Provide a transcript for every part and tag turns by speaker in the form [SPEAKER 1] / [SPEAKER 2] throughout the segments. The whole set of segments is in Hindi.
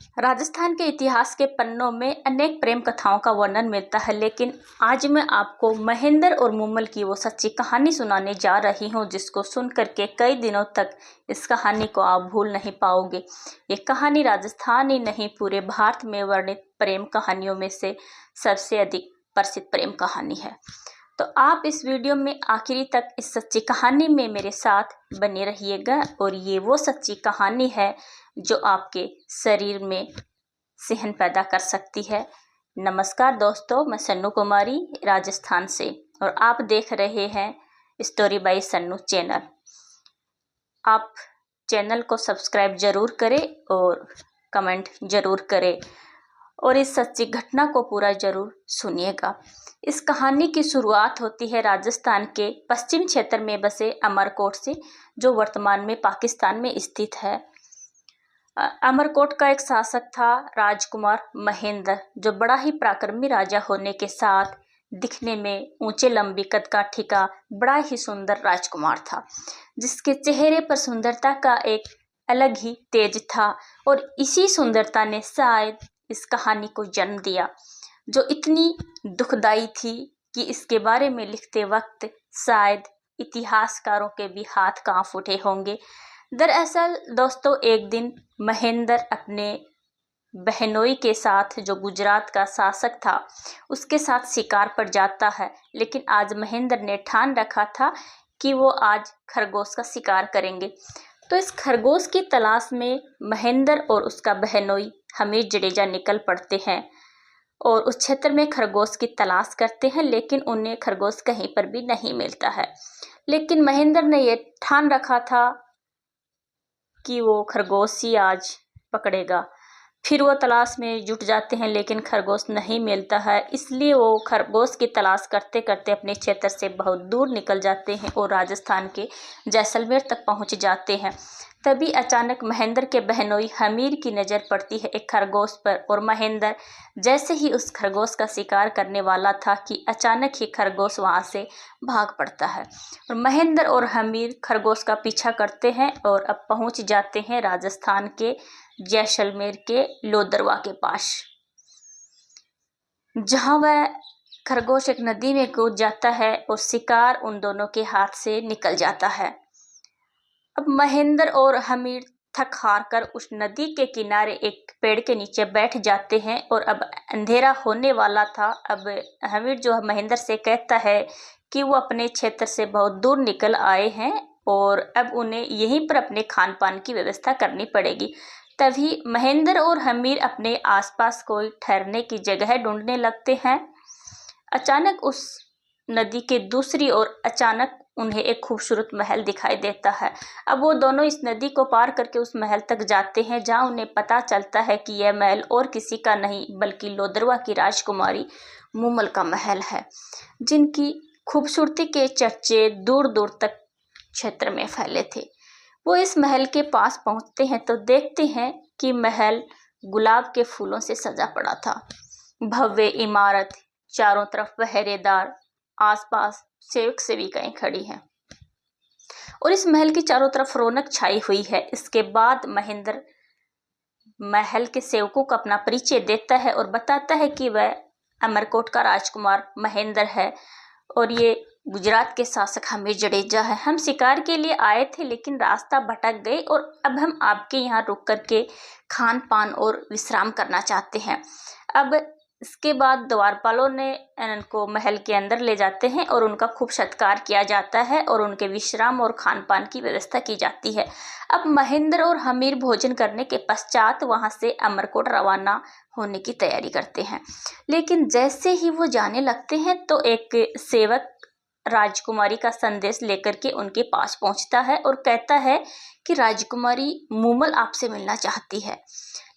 [SPEAKER 1] राजस्थान के इतिहास के पन्नों में अनेक प्रेम कथाओं का वर्णन मिलता है, लेकिन आज मैं आपको महेंद्र और मूमल की वो सच्ची कहानी सुनाने जा रही हूँ जिसको सुन करके कई दिनों तक इस कहानी को आप भूल नहीं पाओगे। ये कहानी राजस्थान ही नहीं, पूरे भारत में वर्णित प्रेम कहानियों में से सबसे अधिक प्रसिद्ध प्रेम कहानी है। तो आप इस वीडियो में आखिरी तक इस सच्ची कहानी में मेरे साथ बने रहिएगा, और ये वो सच्ची कहानी है जो आपके शरीर में सिहन पैदा कर सकती है। नमस्कार दोस्तों, मैं सन्नू कुमारी राजस्थान से, और आप देख रहे हैं स्टोरी बाय सन्नू चैनल। आप चैनल को सब्सक्राइब जरूर करें और कमेंट जरूर करें, और इस सच्ची घटना को पूरा जरूर सुनिएगा। इस कहानी की शुरुआत होती है राजस्थान के पश्चिम क्षेत्र में बसे अमरकोट से, जो वर्तमान में पाकिस्तान में स्थित है। अमरकोट का एक शासक था राजकुमार महेंद्र, जो बड़ा ही पराक्रमी राजा होने के साथ दिखने में ऊंचे लंबी कद काठी का बड़ा ही सुंदर राजकुमार था, जिसके चेहरे पर सुंदरता का एक अलग ही तेज था। और इसी सुंदरता ने शायद इस कहानी को जन्म दिया, जो इतनी दुखदाई थी कि इसके बारे में लिखते वक्त शायद इतिहासकारों के भी हाथ कांप उठे होंगे। दरअसल दोस्तों, एक दिन महेंद्र अपने बहनोई के साथ, जो गुजरात का शासक था, उसके साथ शिकार पर जाता है। लेकिन आज महेंद्र ने ठान रखा था कि वो आज खरगोश का शिकार करेंगे। तो इस खरगोश की तलाश में महेंद्र और उसका बहनोई हमीर जडेजा निकल पड़ते हैं और उस क्षेत्र में खरगोश की तलाश करते हैं, लेकिन उन्हें खरगोश कहीं पर भी नहीं मिलता है। लेकिन महेंद्र ने ये ठान रखा था कि वो खरगोश ही आज पकड़ेगा। फिर वो तलाश में जुट जाते हैं, लेकिन खरगोश नहीं मिलता है। इसलिए वो खरगोश की तलाश करते करते अपने क्षेत्र से बहुत दूर निकल जाते हैं और राजस्थान के जैसलमेर तक पहुंच जाते हैं। तभी अचानक महेंद्र के बहनोई हमीर की नज़र पड़ती है एक खरगोश पर, और महेंद्र जैसे ही उस खरगोश का शिकार करने वाला था कि अचानक ही खरगोश वहां से भाग पड़ता है। और महेंद्र और हमीर खरगोश का पीछा करते हैं और अब पहुंच जाते हैं राजस्थान के जैसलमेर के लोदरवा के पास, जहां वह खरगोश एक नदी में कूद जाता है और शिकार उन दोनों के हाथ से निकल जाता है। अब महेंद्र और हमीर थक हार कर उस नदी के किनारे एक पेड़ के नीचे बैठ जाते हैं, और अब अंधेरा होने वाला था। अब हमीर जो महेंद्र से कहता है कि वो अपने क्षेत्र से बहुत दूर निकल आए हैं और अब उन्हें यहीं पर अपने खान पान की व्यवस्था करनी पड़ेगी। तभी महेंद्र और हमीर अपने आसपास कोई ठहरने की जगह ढूंढने लगते हैं। अचानक उस नदी के दूसरी ओर अचानक उन्हें एक खूबसूरत महल दिखाई देता है। अब वो दोनों इस नदी को पार करके उस महल तक जाते हैं, जहां उन्हें पता चलता है कि यह महल और किसी का नहीं बल्कि लोदरवा की राजकुमारी मूमल का महल है, जिनकी खूबसूरती के चर्चे दूर दूर तक क्षेत्र में फैले थे। वो इस महल के पास पहुंचते हैं तो देखते हैं कि महल गुलाब के फूलों से सजा पड़ा था। भव्य इमारत, चारों तरफ पहरेदार, आसपास सेवक सेविकाएं खड़ी हैं और इस महल की चारों तरफ रौनक छाई हुई है। इसके बाद महेंद्र महल के सेवकों को अपना परिचय देता है और बताता है कि वह अमरकोट का राजकुमार महेंद्र है और ये गुजरात के शासक हमीर जडेजा है। हम शिकार के लिए आए थे, लेकिन रास्ता भटक गए और अब हम आपके यहाँ रुक करके खान पान और विश्राम करना चाहते हैं। अब इसके बाद द्वारपालों ने इनको महल के अंदर ले जाते हैं और उनका खूब सत्कार किया जाता है और उनके विश्राम और खान पान की व्यवस्था की जाती है। अब महेंद्र और हमीर भोजन करने के पश्चात वहां से अमरकोट रवाना होने की तैयारी करते हैं। लेकिन जैसे ही वो जाने लगते हैं तो एक सेवक राजकुमारी का संदेश लेकर के उनके पास पहुंचता है और कहता है कि राजकुमारी मूमल आपसे मिलना चाहती है,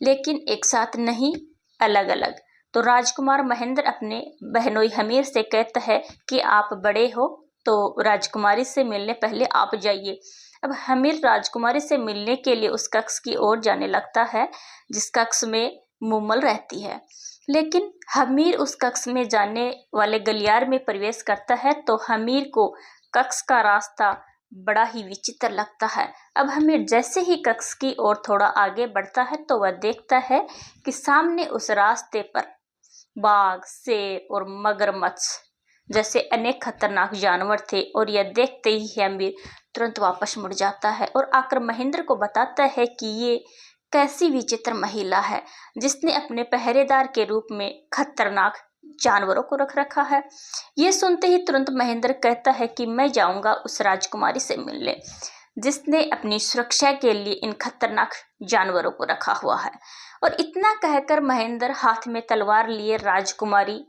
[SPEAKER 1] लेकिन एक साथ नहीं, अलग अलग। तो राजकुमार महेंद्र अपने बहनोई हमीर से कहता है कि आप बड़े हो तो राजकुमारी से मिलने पहले आप जाइए। अब हमीर राजकुमारी से मिलने के लिए उस कक्ष की ओर जाने लगता है जिस कक्ष में मूमल रहती है। लेकिन हमीर उस कक्ष में जाने वाले गलियार में प्रवेश करता है तो हमीर को कक्ष का रास्ता बड़ा ही विचित्र लगता है। अब हमें जैसे ही कक्ष की ओर थोड़ा आगे बढ़ता है तो वह देखता है कि सामने उस रास्ते पर बाघ, शेर और मगरमच्छ जैसे अनेक खतरनाक जानवर थे। और यह देखते ही आमिर तुरंत वापस मुड़ जाता है और आकर महेंद्र को बताता है कि ये कैसी विचित्र महिला है जिसने अपने पहरेदार के रूप में खतरनाक जानवरों को रख रखा है। ये सुनते ही तुरंत महेंद्र कहता है कि मैं जाऊंगा उस राजकुमारी से मिलने जिसने अपनी सुरक्षा के लिए इन खतरनाक जानवरों को रखा हुआ है। और इतना कहकर महेंद्र हाथ में तलवार लिए राजकुमारी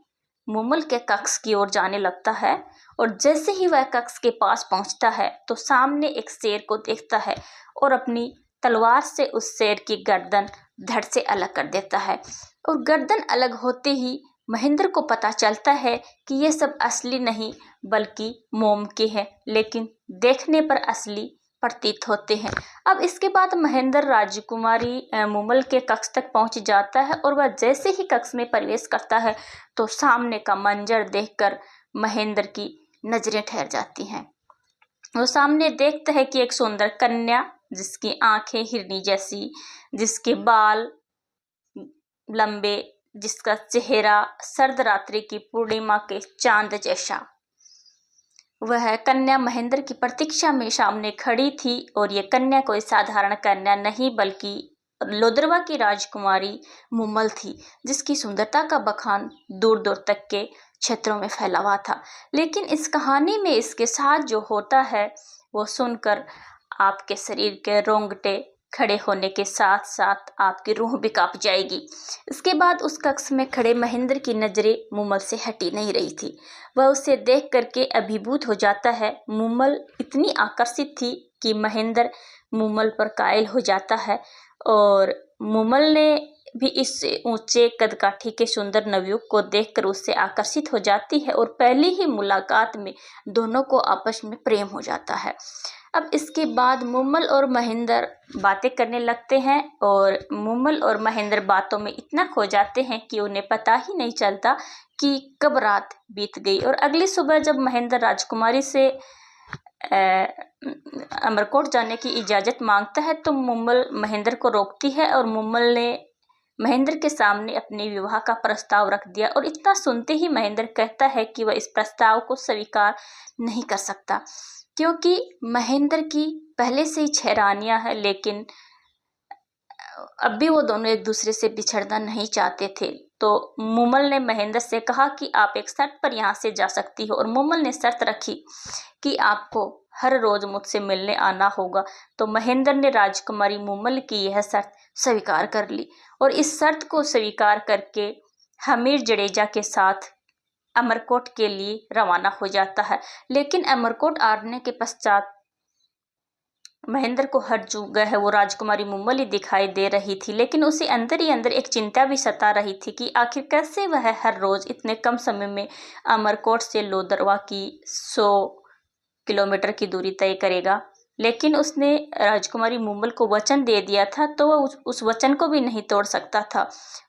[SPEAKER 1] मुमल के कक्ष की ओर जाने लगता है। और जैसे ही वह कक्ष के पास पहुंचता है तो सामने एक शेर को देखता है और अपनी तलवार से उस शेर की गर्दन धड़ से अलग कर देता है। और गर्दन अलग होते ही महेंद्र को पता चलता है कि ये सब असली नहीं बल्कि मोम के हैं, लेकिन देखने पर असली प्रतीत होते हैं। अब इसके बाद महेंद्र राजकुमारी मुमल के कक्ष तक पहुंच जाता है और वह जैसे ही कक्ष में प्रवेश करता है तो सामने का मंजर देखकर महेंद्र की नजरें ठहर जाती हैं। वो सामने देखता है कि एक सुंदर कन्या जिसकी आंखें हिरनी जैसी, जिसके बाल लंबे, जिसका चेहरा शरद रात्रि की पूर्णिमा के चांद जैसा। वह कन्या महेंद्र की प्रतीक्षा में सामने खड़ी थी और ये कन्या कोई साधारण कन्या नहीं बल्कि लोदरवा की राजकुमारी मुमल थी, जिसकी सुंदरता का बखान दूर दूर तक के क्षेत्रों में फैला हुआ था। लेकिन इस कहानी में इसके साथ जो होता है वो सुनकर आपके शरीर के रोंगटे खड़े होने के साथ साथ आपकी रूह भी कांप जाएगी। इसके बाद उस कक्ष में खड़े महेंद्र की नजरें मुमल से हटी नहीं रही थी। वह उसे देख करके अभिभूत हो जाता है। मुमल इतनी आकर्षित थी कि महेंद्र मुमल पर कायल हो जाता है और मुमल ने भी इस ऊंचे कदकाठी के सुंदर नवयुवक को देखकर उससे आकर्षित हो जाती है और पहली ही मुलाकात में दोनों को आपस में प्रेम हो जाता है। अब इसके बाद मुमल और महेंद्र बातें करने लगते हैं और मुमल और महेंद्र बातों में इतना खो जाते हैं कि उन्हें पता ही नहीं चलता कि कब रात बीत गई। और अगली सुबह जब महेंद्र राजकुमारी से अमरकोट जाने की इजाज़त मांगता है तो मुमल महेंद्र को रोकती है और मुमल ने महेंद्र के सामने अपने विवाह का प्रस्ताव रख दिया। और इतना सुनते ही महेंद्र कहता है कि वह इस प्रस्ताव को स्वीकार नहीं कर सकता क्योंकि महेंद्र की पहले से ही 6 रानियां हैं, लेकिन अब भी वो दोनों एक दूसरे से बिछड़ना नहीं चाहते थे। तो मुमल ने महेंद्र से कहा कि आप एक शर्त पर यहाँ से जा सकती हो और मुमल ने शर्त रखी कि आपको हर रोज मुझसे मिलने आना होगा। तो महेंद्र ने राजकुमारी मुमल की यह शर्त स्वीकार कर ली और इस शर्त को स्वीकार करके हमीर जडेजा के साथ अमरकोट के लिए रवाना हो जाता है। लेकिन अमरकोट आने के पश्चात महेंद्र को हर जगह वो राजकुमारी मुमल ही दिखाई दे रही थी, लेकिन उसे अंदर ही अंदर एक चिंता भी सता रही थी कि आखिर कैसे वह हर रोज इतने कम समय में अमरकोट से लोदरवा की 100 किलोमीटर की दूरी तय करेगा। लेकिन उसने राजकुमारी मुमल को वचन दे दिया था तो वह उस वचन को भी नहीं तोड़ सकता था।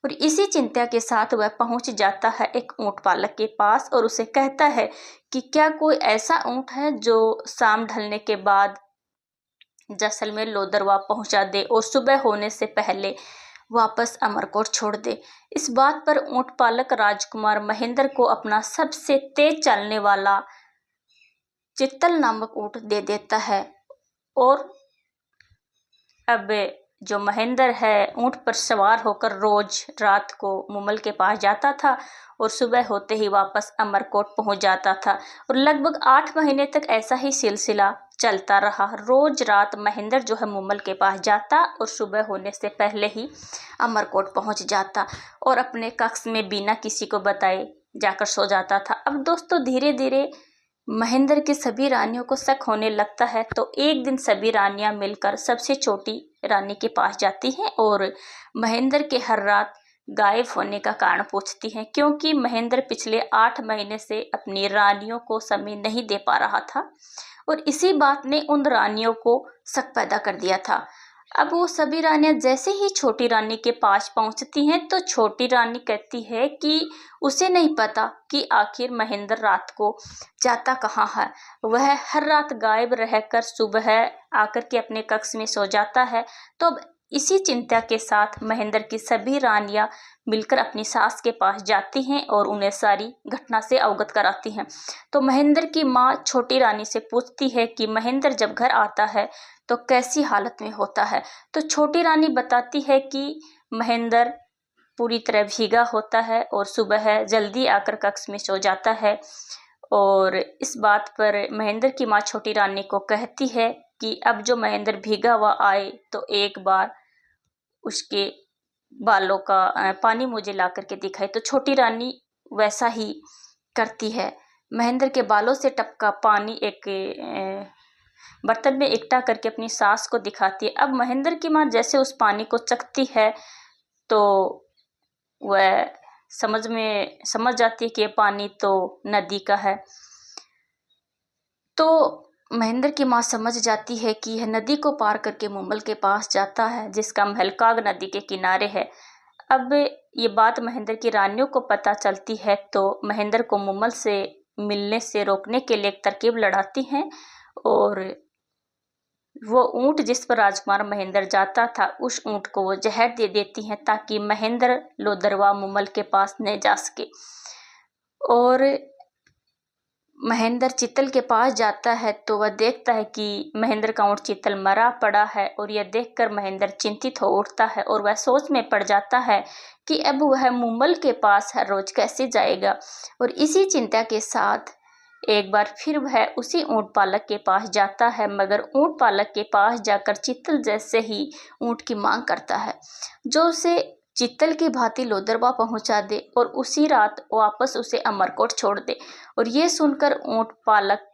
[SPEAKER 1] और इसी चिंता के साथ वह पहुंच जाता है एक ऊंट पालक के पास और उसे कहता है कि क्या कोई ऐसा ऊंट है जो शाम ढलने के बाद जैसलमेर लोदरवा पहुंचा दे और सुबह होने से पहले वापस अमरकोट छोड़ दे। इस बात पर ऊंट पालक राजकुमार महेंद्र को अपना सबसे तेज चलने वाला चित्तल नामक ऊंट दे देता है। और अब जो महेंद्र है ऊंट पर सवार होकर रोज रात को मुमल के पास जाता था और सुबह होते ही वापस अमरकोट पहुंच जाता था। और लगभग 8 महीने तक ऐसा ही सिलसिला चलता रहा। रोज रात महेंद्र जो है मुमल के पास जाता और सुबह होने से पहले ही अमरकोट पहुंच जाता और अपने कक्ष में बिना किसी को बताए जाकर सो जाता था। अब दोस्तों धीरे धीरे महेंद्र की सभी रानियों को शक होने लगता है। तो एक दिन सभी रानियां मिलकर सबसे छोटी रानी के पास जाती हैं और महेंद्र के हर रात गायब होने का कारण पूछती हैं, क्योंकि महेंद्र पिछले 8 महीने से अपनी रानियों को समय नहीं दे पा रहा था और इसी बात ने उन रानियों को शक पैदा कर दिया था। अब वो सभी रानियां जैसे ही छोटी रानी के पास पहुंचती हैं तो छोटी रानी कहती है कि उसे नहीं पता कि आखिर महेंद्र रात को जाता कहाँ है। वह हर रात गायब रहकर सुबह आकर के अपने कक्ष में सो जाता है। तो अब इसी चिंता के साथ महेंद्र की सभी रानियां मिलकर अपनी सास के पास जाती हैं और उन्हें सारी घटना से अवगत कराती हैं। तो महेंद्र की माँ छोटी रानी से पूछती है कि महेंद्र जब घर आता है तो कैसी हालत में होता है। तो छोटी रानी बताती है कि महेंद्र पूरी तरह भीगा होता है और सुबह जल्दी आकर कक्ष में सो जाता है। और इस बात पर महेंद्र की माँ छोटी रानी को कहती है कि अब जो महेंद्र भीगा हुआ आए तो एक बार उसके बालों का पानी मुझे ला करके दिखाए। तो छोटी रानी वैसा ही करती है। महेंद्र के बालों से टपका पानी एक बर्तन में इकट्ठा करके अपनी सास को दिखाती है। अब महेंद्र की माँ जैसे उस पानी को चखती है तो वह समझ जाती है कि ये पानी तो नदी का है। तो महेंद्र की माँ समझ जाती है कि यह नदी को पार करके मुमल के पास जाता है जिसका महल काग नदी के किनारे है। अब ये बात महेंद्र की रानियों को पता चलती है तो महेंद्र को मुमल से मिलने से रोकने के लिए एक तरकीब लड़ाती हैं और वो ऊंट जिस पर राजकुमार महेंद्र जाता था उस ऊंट को वो जहर दे देती हैं ताकि महेंद्र लोदरवा मुमल के पास न जा सके। और महेंद्र चित्तल के पास जाता है तो वह देखता है कि महेंद्र का ऊंट चित्तल मरा पड़ा है और यह देखकर महेंद्र चिंतित हो उठता है और वह सोच में पड़ जाता है कि अब वह मुमल के पास हर रोज कैसे जाएगा। और इसी चिंता के साथ एक बार फिर वह उसी ऊंट पालक के पास जाता है, मगर ऊंट पालक के पास जाकर चित्तल जैसे ही ऊंट की मांग करता है जो उसे चित्तल की भांति लोदरवा पहुंचा दे और उसी रात वापस उसे अमरकोट छोड़ दे। और ये सुनकर ऊंट पालक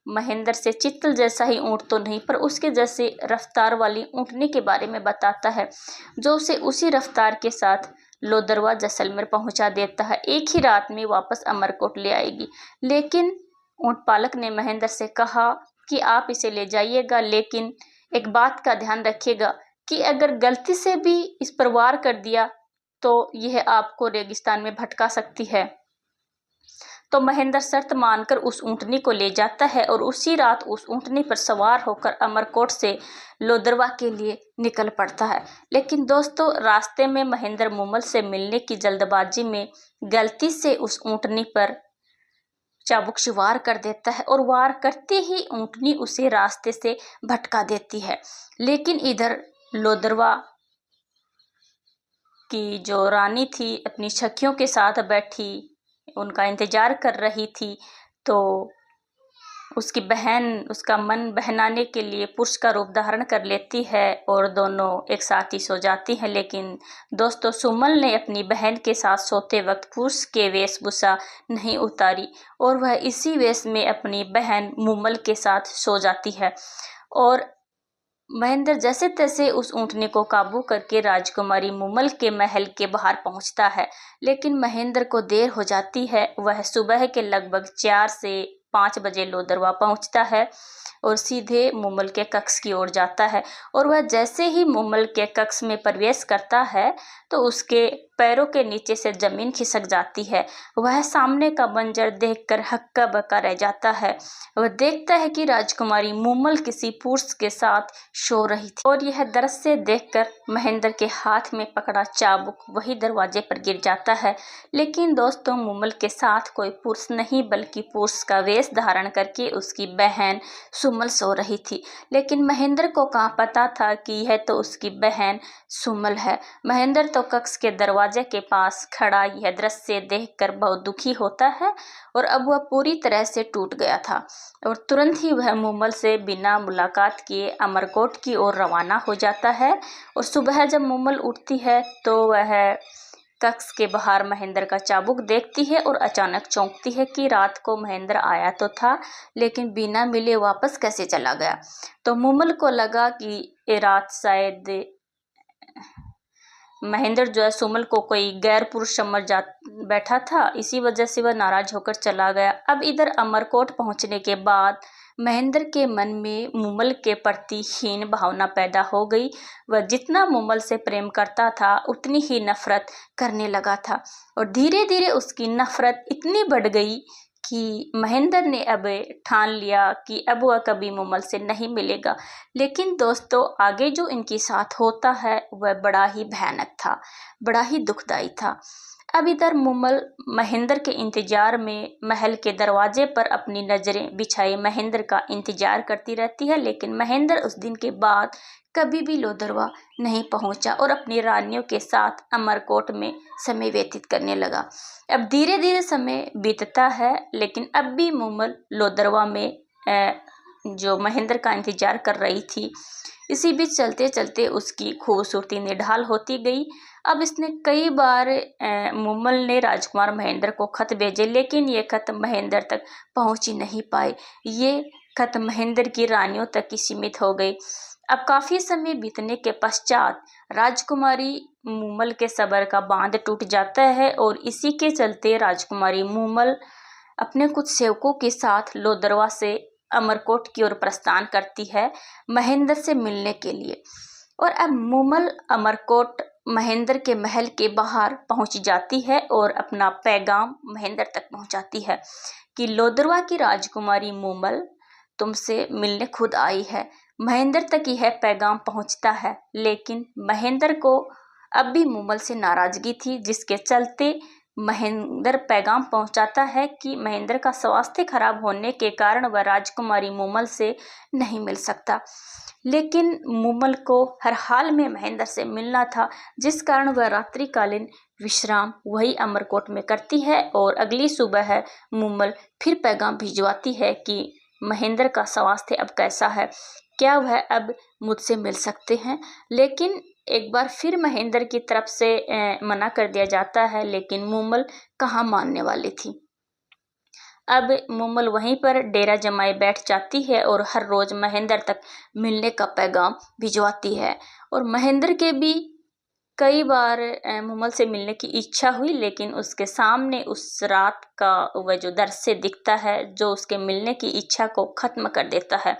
[SPEAKER 1] महेंद्र से चित्तल जैसा ही ऊंट तो नहीं पर उसके जैसे रफ्तार वाली ऊंटनी के बारे में बताता है जो उसे उसी रफ्तार के साथ लोदरवा जैसलमेर पहुंचा देता है। एक ही रात में वापस अमरकोट ले आएगी। लेकिन ऊंट पालक ने महेंद्र से कहा कि आप इसे ले जाइएगा, लेकिन एक बात का ध्यान रखिएगा कि अगर गलती से भी इस पर वार कर दिया तो यह आपको रेगिस्तान में भटका सकती है। तो महेंद्र शर्त मानकर उस ऊंटनी को ले जाता है और उसी रात उस ऊंटनी पर सवार होकर अमरकोट से लोदरवा के लिए निकल पड़ता है। लेकिन दोस्तों, रास्ते में महेंद्र मुमल से मिलने की जल्दबाजी में गलती से उस ऊंटनी पर चाबुक से वार कर देता है और वार करते ही ऊंटनी उसे रास्ते से भटका देती है। लेकिन इधर लोदरवा की जो रानी थी अपनी सखियों के साथ बैठी उनका इंतजार कर रही थी, तो उसकी बहन उसका मन बहलाने के लिए पुरुष का रूप धारण कर लेती है और दोनों एक साथ ही सो जाती हैं। लेकिन दोस्तों, सुमल ने अपनी बहन के साथ सोते वक्त पुरुष के वेशभूषा नहीं उतारी और वह इसी वेश में अपनी बहन मुमल के साथ सो जाती है। और महेंद्र जैसे तैसे उस ऊंटनी को काबू करके राजकुमारी मुमल के महल के बाहर पहुंचता है। लेकिन महेंद्र को देर हो जाती है। वह सुबह के लगभग 4 से 5 बजे लोदरवा पहुंचता है और सीधे मुमल के कक्ष की ओर जाता है। और वह जैसे ही मुमल के कक्ष में प्रवेश करता है तो उसके पैरों के नीचे से जमीन खिसक जाती है। वह सामने का मंजर देखकर हक्का बक्का रह जाता है। वह देखता है कि राजकुमारी मुमल किसी पुरुष के साथ सो रही थी और यह दृश्य देखकर महेंद्र के हाथ में पकड़ा चाबुक वही दरवाजे पर गिर जाता है। लेकिन दोस्तों, मुमल के साथ कोई पुरुष नहीं बल्कि पुरुष का वेश धारण करके उसकी बहन सुमल सो रही थी। लेकिन महेंद्र को कहाँ पता था कि यह तो उसकी बहन सुमल है। महेंद्र तो कक्ष के दरवाजे के पास खड़ा यह दृश्य देखकर बहुत दुखी होता है और अब वह पूरी तरह से टूट गया था और तुरंत ही वह मुमल से बिना मुलाकात किए अमरकोट की ओर रवाना हो जाता है। और सुबह जब मुमल उठती है तो वह कक्ष के बाहर महेंद्र का चाबुक देखती है और अचानक चौंकती है कि रात को महेंद्र आया तो था लेकिन बिना मिले वापस कैसे चला गया। तो मुमल को लगा कि ये रात शायद महेंद्र जो है सुमल को कोई गैर पुरुष समझ बैठा था, इसी वजह से वह नाराज होकर चला गया। अब इधर अमरकोट पहुंचने के बाद महेंद्र के मन में मूमल के प्रति हीन भावना पैदा हो गई। वह जितना मूमल से प्रेम करता था उतनी ही नफरत करने लगा था और धीरे धीरे उसकी नफरत इतनी बढ़ गई कि महेंद्र ने अब ठान लिया कि अब वह कभी मूमल से नहीं मिलेगा। लेकिन दोस्तों, आगे जो इनके साथ होता है वह बड़ा ही भयानक था, बड़ा ही दुखदाई था। अब इधर मूमल महेंद्र के इंतजार में महल के दरवाजे पर अपनी नजरें बिछाए महेंद्र का इंतजार करती रहती है, लेकिन महेंद्र उस दिन के बाद कभी भी लोदरवा नहीं पहुंचा और अपनी रानियों के साथ अमरकोट में समय व्यतीत करने लगा। अब धीरे धीरे समय बीतता है, लेकिन अब भी मूमल लोदरवा में जो महेंद्र का इंतजार कर रही थी। इसी बीच चलते चलते उसकी खूबसूरती निढाल होती गई। अब इसने कई बार मूमल ने राजकुमार महेंद्र को खत भेजे, लेकिन ये खत महेंद्र तक पहुंच ही नहीं पाए। ये खत महेंद्र की रानियों तक ही सीमित हो गए। अब काफी समय बीतने के पश्चात राजकुमारी मूमल के सब्र का बांध टूट जाता है और इसी के चलते राजकुमारी मूमल अपने कुछ सेवकों के साथ लोदरवा से अमरकोट की ओर प्रस्थान करती है महेंद्र से मिलने के लिए। और अब मूमल अमरकोट महेंद्र के महल के बाहर पहुंच जाती है और अपना पैगाम महेंद्र तक पहुंचाती है कि लोदरवा की राजकुमारी मूमल तुमसे मिलने खुद आई है। महेंद्र तक यह पैगाम पहुंचता है, लेकिन महेंद्र को अब भी मूमल से नाराजगी थी, जिसके चलते महेंद्र पैगाम पहुंचाता है कि महेंद्र का स्वास्थ्य खराब होने के कारण वह राजकुमारी मूमल से नहीं मिल सकता। लेकिन मूमल को हर हाल में महेंद्र से मिलना था, जिस कारण वह रात्रिकालीन विश्राम वही अमरकोट में करती है और अगली सुबह मूमल फिर पैगाम भिजवाती है कि महेंद्र का स्वास्थ्य अब कैसा है, क्या वह अब मुझसे मिल सकते हैं। लेकिन एक बार फिर महेंद्र की तरफ से मना कर दिया जाता है, लेकिन मूमल कहाँ मानने वाली थी। अब मूमल वहीं पर डेरा जमाए बैठ जाती है और हर रोज महेंद्र तक मिलने का पैगाम भिजवाती है। और महेंद्र के भी कई बार मूमल से मिलने की इच्छा हुई, लेकिन उसके सामने उस रात का वह जो दृश्य दिखता है जो उसके मिलने की इच्छा को खत्म कर देता है।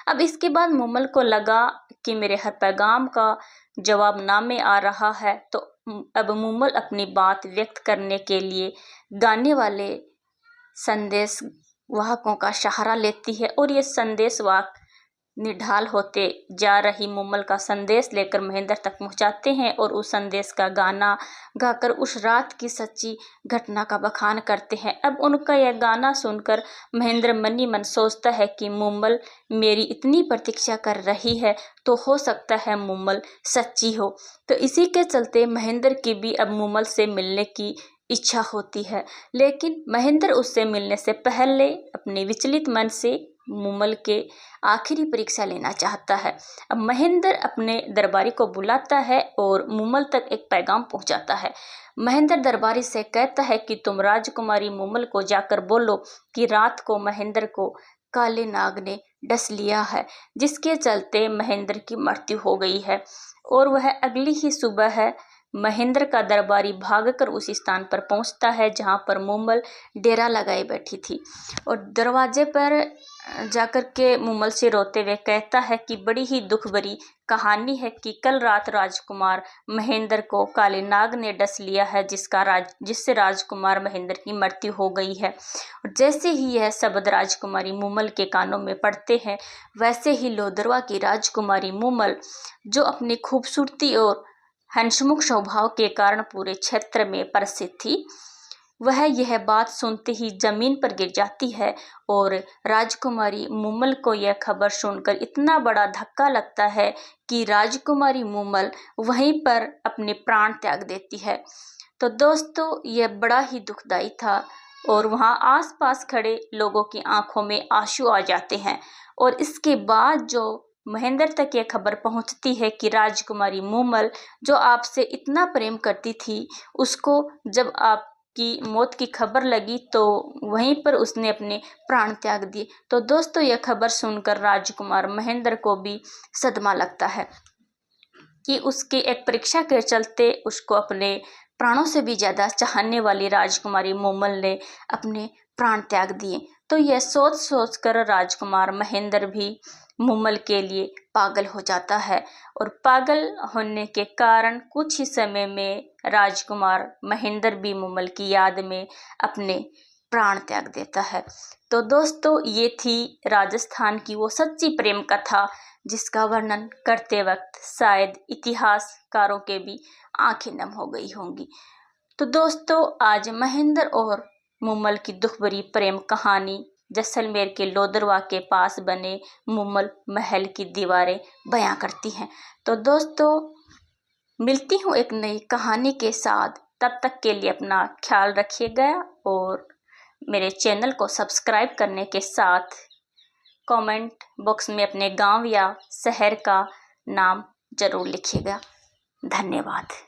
[SPEAKER 1] अब इसके बाद मूमल को लगा कि मेरे हर पैगाम का जवाब ना में आ रहा है, तो अब मूमल अपनी बात व्यक्त करने के लिए गाने वाले संदेश वाहकों का सहारा लेती है और ये संदेश वाहक निढाल होते जा रही मूमल का संदेश लेकर महेंद्र तक पहुंचाते हैं और उस संदेश का गाना गाकर उस रात की सच्ची घटना का बखान करते हैं। अब उनका यह गाना सुनकर महेंद्र मन ही मन सोचता है कि मूमल मेरी इतनी प्रतीक्षा कर रही है, तो हो सकता है मूमल सच्ची हो। तो इसी के चलते महेंद्र की भी अब मूमल से मिलने की इच्छा होती है, लेकिन महेंद्र उससे मिलने से पहले अपने विचलित मन से मूमल के आखिरी परीक्षा लेना चाहता है। अब महेंद्र अपने दरबारी को बुलाता है और मूमल तक एक पैगाम पहुंचाता है। महेंद्र दरबारी से कहता है कि तुम राजकुमारी मूमल को जाकर बोलो कि रात को महेंद्र को काले नाग ने डस लिया है, जिसके चलते महेंद्र की मृत्यु हो गई है। और वह अगली ही सुबह महेंद्र का दरबारी भागकर उस स्थान पर पहुंचता है जहां पर मूमल डेरा लगाए बैठी थी और दरवाजे पर जाकर के मूमल से रोते हुए कहता है कि बड़ी ही दुख भरी कहानी है कि कल रात राजकुमार महेंद्र को काले नाग ने डस लिया है, जिससे राजकुमार महेंद्र की मृत्यु हो गई है। और जैसे ही यह शब्द राजकुमारी मूमल के कानों में पड़ते हैं, वैसे ही लोदरवा की राजकुमारी मूमल, जो अपनी खूबसूरती और हंसमुख स्वभाव के कारण पूरे क्षेत्र में प्रसिद्ध थी, वह यह बात सुनते ही जमीन पर गिर जाती है और राजकुमारी मूमल को यह खबर सुनकर इतना बड़ा धक्का लगता है कि राजकुमारी मूमल वहीं पर अपने प्राण त्याग देती है। तो दोस्तों, यह बड़ा ही दुखदाई था और वहां आसपास खड़े लोगों की आंखों में आंसू आ जाते हैं। और इसके बाद जो महेंद्र तक यह खबर पहुंचती है कि राजकुमारी मूमल, जो आपसे इतना प्रेम करती थी, उसको जब आपकी मौत की खबर लगी तो वहीं पर उसने अपने प्राण त्याग दिए। तो दोस्तों, यह खबर सुनकर राजकुमार महेंद्र को भी सदमा लगता है कि उसकी एक परीक्षा के चलते उसको अपने प्राणों से भी ज़्यादा चाहने वाली राजकुमारी मूमल ने अपने प्राण त्याग दिए। तो यह सोच सोच कर राजकुमार महेंद्र भी मूमल के लिए पागल हो जाता है और पागल होने के कारण कुछ ही समय में राजकुमार महेंद्र भी मूमल की याद में अपने प्राण त्याग देता है। तो दोस्तों, ये थी राजस्थान की वो सच्ची प्रेम कथा जिसका वर्णन करते वक्त शायद इतिहासकारों के भी आंखें नम हो गई होंगी। तो दोस्तों, आज महेंद्र और मूमल की दुख भरी प्रेम कहानी जैसलमेर के लोदरवा के पास बने मूमल महल की दीवारें बयां करती हैं। तो दोस्तों, मिलती हूँ एक नई कहानी के साथ। तब तक के लिए अपना ख्याल रखिएगा और मेरे चैनल को सब्सक्राइब करने के साथ कमेंट बॉक्स में अपने गांव या शहर का नाम जरूर लिखिएगा। धन्यवाद।